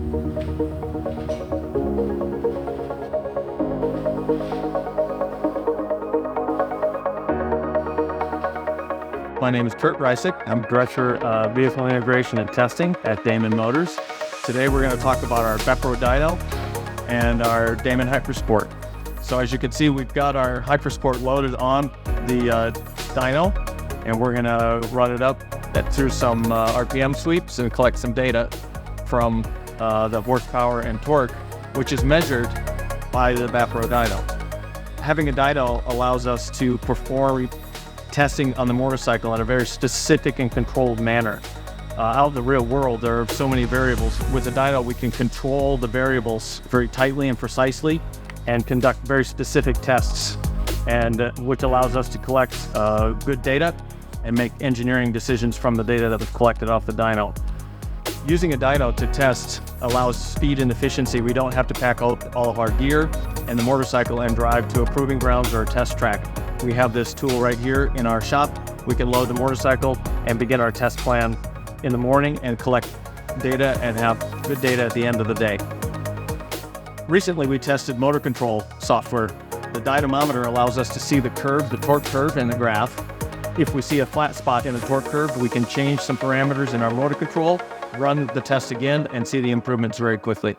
My name is Kurt Reisick. I'm Director of Vehicle Integration and Testing at Damon Motors. Today we're going to talk about our Bapro Dyno and our Damon Hypersport. So as you can see, we've got our Hypersport loaded on the dyno, and we're going to run it up through some RPM sweeps and collect some data from the horsepower and torque, which is measured by the Bapro Dyno. Having a dyno allows us to perform testing on the motorcycle in a very specific and controlled manner. Out in the real world, there are so many variables. With the dyno, we can control the variables very tightly and precisely and conduct very specific tests, and which allows us to collect good data and make engineering decisions from the data that was collected off the dyno. Using a dyno to test allows speed and efficiency. We don't have to pack out all of our gear and the motorcycle and drive to a proving grounds or a test track. We have this tool right here in our shop. We can load the motorcycle and begin our test plan in the morning and collect data and have good data at the end of the day. Recently, we tested motor control software. The dynamometer allows us to see the curve, the torque curve in the graph. If we see a flat spot in the torque curve, we can change some parameters in our motor control, run the test again, and see the improvements very quickly.